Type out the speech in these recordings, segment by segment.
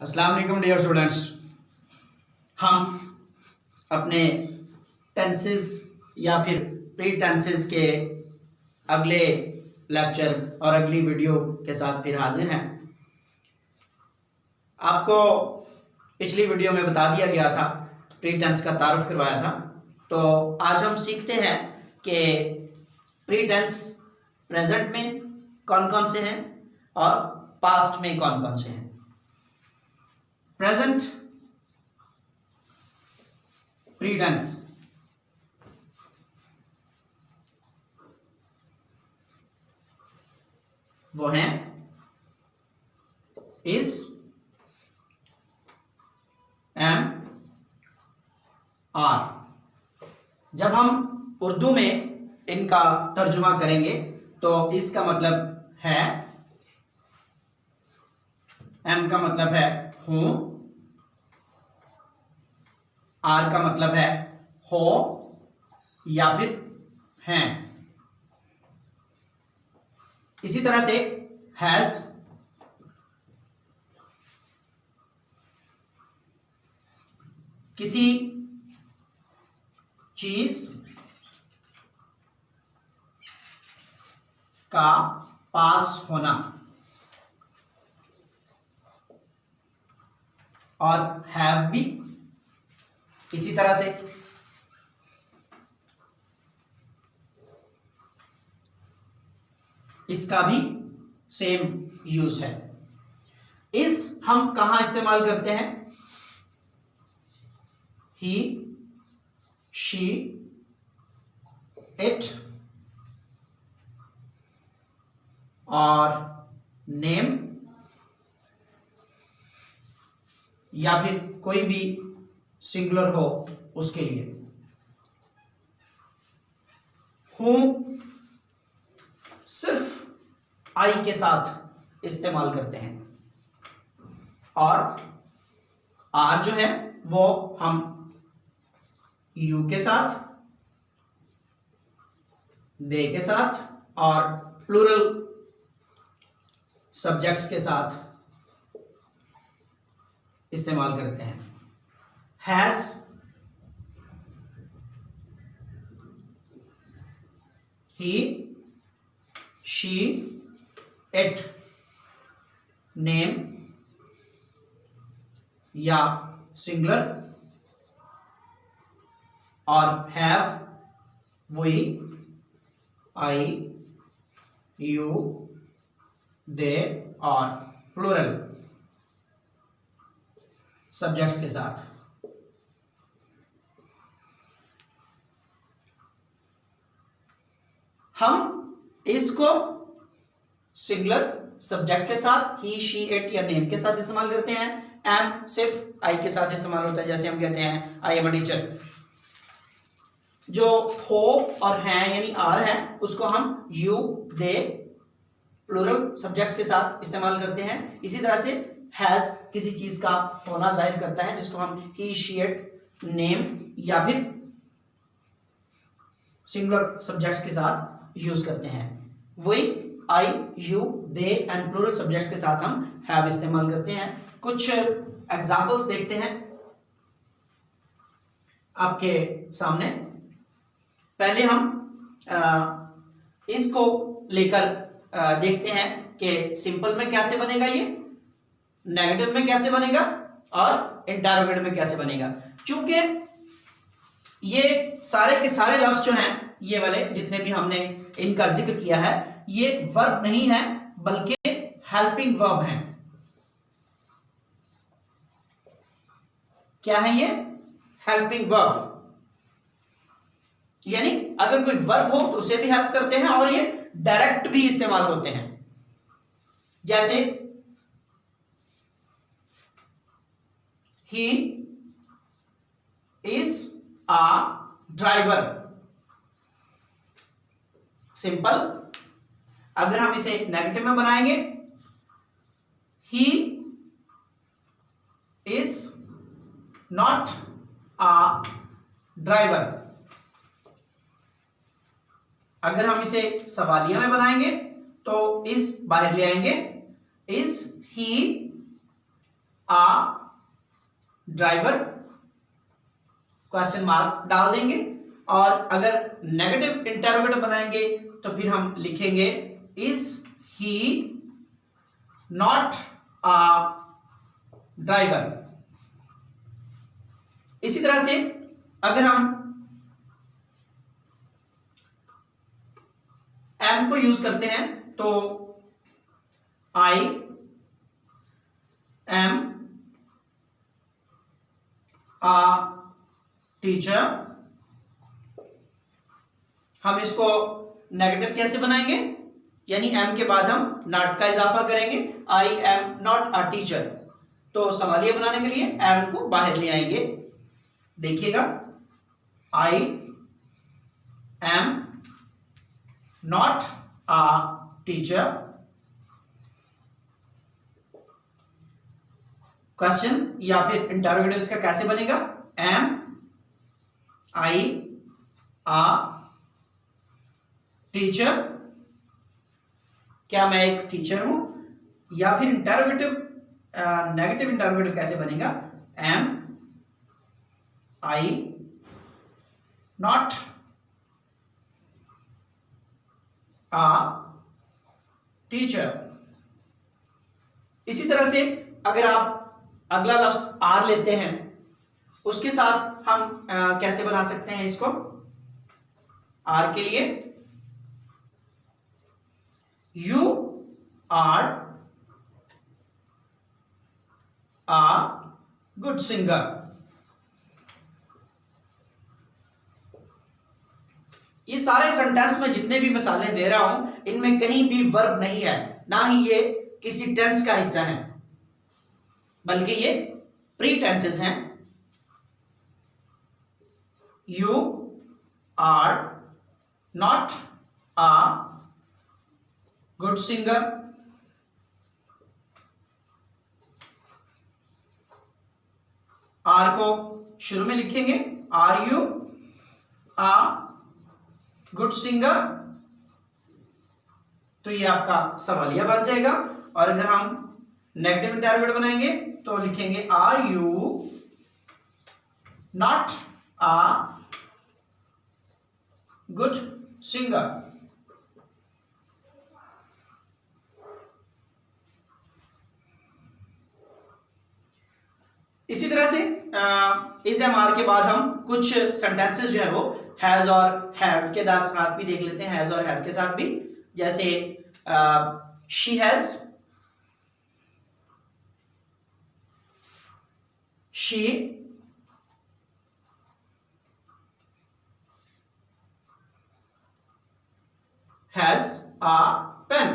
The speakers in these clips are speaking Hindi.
अस्सलाम वालेकुम डियर स्टूडेंट्स। हम अपने टेंसेस या फिर प्री टेंसेस के अगले लेक्चर और अगली वीडियो के साथ फिर हाजिर हैं। आपको पिछली वीडियो में बता दिया गया था, प्री टेंस का तारुफ करवाया था। तो आज हम सीखते हैं कि प्री टेंस प्रेजेंट में कौन कौन से हैं और पास्ट में कौन कौन से हैं। प्रेजेंट प्री टेंस वो हैं इज, एम, आर। जब हम उर्दू में इनका तर्जुमा करेंगे तो इसका मतलब है, एम का मतलब है हूं, आर का मतलब है हो या फिर हैं। इसी तरह से हैज, किसी चीज का पास होना, और हैव भी इसी तरह से। इसका भी सेम यूज है। इस हम कहां इस्तेमाल करते हैं? ही, शी, इट और नेम या फिर कोई भी सिंगुलर हो उसके लिए। हूं सिर्फ आई के साथ इस्तेमाल करते हैं, और आर जो है वो हम यू के साथ, दे के साथ और प्लूरल सब्जेक्ट्स के साथ इस्तेमाल करते हैं। Has, he, she, it, name या सिंगुलर, और हैव वी, आई, यू, दे और प्लूरल सब्जेक्ट्स के साथ। हम इसको सिंगुलर सब्जेक्ट के साथ ही, शी, इट या नेम के साथ इस्तेमाल करते हैं। एम सिर्फ आई के साथ इस्तेमाल होता है, जैसे हम कहते हैं आई एम अ टीचर। जो हो और हैं यानी आर है उसको हम यू, दे, प्लूरल सब्जेक्ट्स के साथ इस्तेमाल करते हैं। इसी तरह से हैज किसी चीज का होना जाहिर करता है, जिसको हम ही, शी, इट, नेम या फिर सिंगुलर सब्जेक्ट्स के साथ यूज करते हैं। वही I, you, they and plural subjects के साथ हम हैव इस्तेमाल करते हैं। कुछ एग्जांपल्स देखते हैं आपके सामने। पहले हम इसको लेकर देखते हैं कि सिंपल में कैसे बनेगा, ये नेगेटिव में कैसे बनेगा और इंटरोगेटिव में कैसे बनेगा। चूंकि ये सारे के सारे लफ्ज जो हैं, ये वाले जितने भी हमने इनका जिक्र किया है, ये वर्ब नहीं है बल्कि हेल्पिंग वर्ब हैं। क्या है ये? Helping verb. यानी अगर कोई वर्ब हो तो उसे भी हेल्प करते हैं और ये डायरेक्ट भी इस्तेमाल होते हैं। जैसे he is a driver. Simple. अगर हम इसे नेगेटिव में बनाएंगे, he is not a driver. अगर हम इसे सवालिया में बनाएंगे तो इस बाहर ले आएंगे, is he a driver question mark डाल देंगे, और अगर नेगेटिव इंटरोगेटिव बनाएंगे तो फिर हम लिखेंगे is he not a driver. इसी तरह से अगर हम एम को यूज करते हैं तो आई एम अ टीचर, हम इसको नेगेटिव कैसे बनाएंगे, यानी एम के बाद हम नॉट का इजाफा करेंगे, I am not a teacher. तो सवालिया बनाने के लिए एम को बाहर ले आएंगे, देखिएगा I am not a teacher. Question या फिर इंटरोगेटिव इसका कैसे बनेगा, एम आई अ टीचर, क्या मैं एक टीचर हूं, या फिर इंटरोगेटिव नेगेटिव इंटरोगेटिव कैसे बनेगा, am I not a teacher. इसी तरह से अगर आप अगला लफ्ज आर लेते हैं, उसके साथ हम कैसे बना सकते हैं इसको, आर के लिए you are a good singer. ये सारे सेंटेंस में जितने भी मिसालें दे रहा हूं, इनमें कहीं भी वर्ब नहीं है, ना ही ये किसी टेंस का हिस्सा है, बल्कि ये प्री टेंसेस हैं। You are not a good singer, are को शुरू में लिखेंगे, are you a good singer, तो ये आपका सवालिया बन जाएगा। और अगर हम नेगेटिव इंटरोगेटिव बनाएंगे तो लिखेंगे are you not a good singer. इसी तरह से इस एमआर के बाद हम कुछ सेंटेंसेस जो है वो हैज और हैव के साथ भी देख लेते हैं, हैज और हैव के साथ भी, जैसे she has, she has a pen,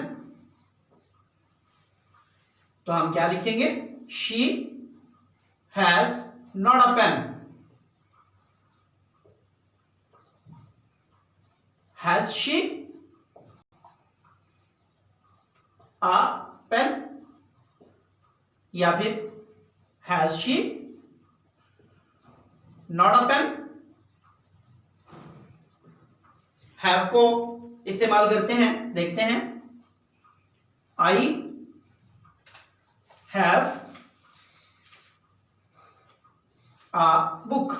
तो हम क्या लिखेंगे, she has not a pen, has she a pen, या फिर has she not a pen. Have को इस्तेमाल करते हैं, देखते हैं, I have a book,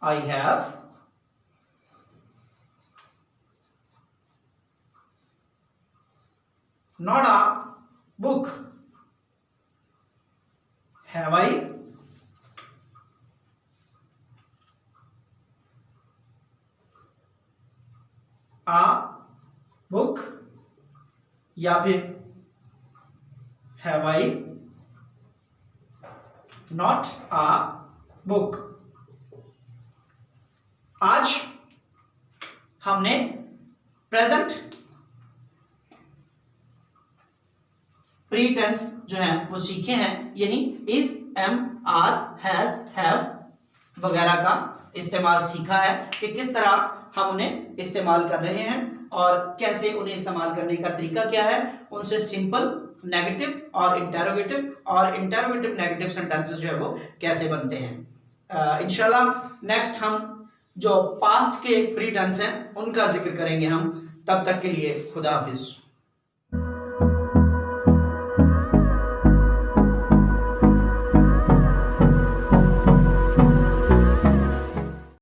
I have not a book, have I a book, या फिर have I not a book। आज हमने प्रेजेंट प्री टेंस जो है वो सीखे हैं, यानी is, am, are, has, have वगैरह का इस्तेमाल सीखा है कि किस तरह हम उन्हें इस्तेमाल कर रहे हैं और कैसे उन्हें इस्तेमाल करने का तरीका क्या है, उनसे सिंपल, नेगेटिव और इंटरोगेटिव नेगेटिव सेंटेंसेस जो है वो कैसे बनते हैं। इंशाल्लाह नेक्स्ट हम जो पास्ट के प्री टेंस हैं उनका जिक्र करेंगे हम। तब तक के लिए खुदा हाफिज।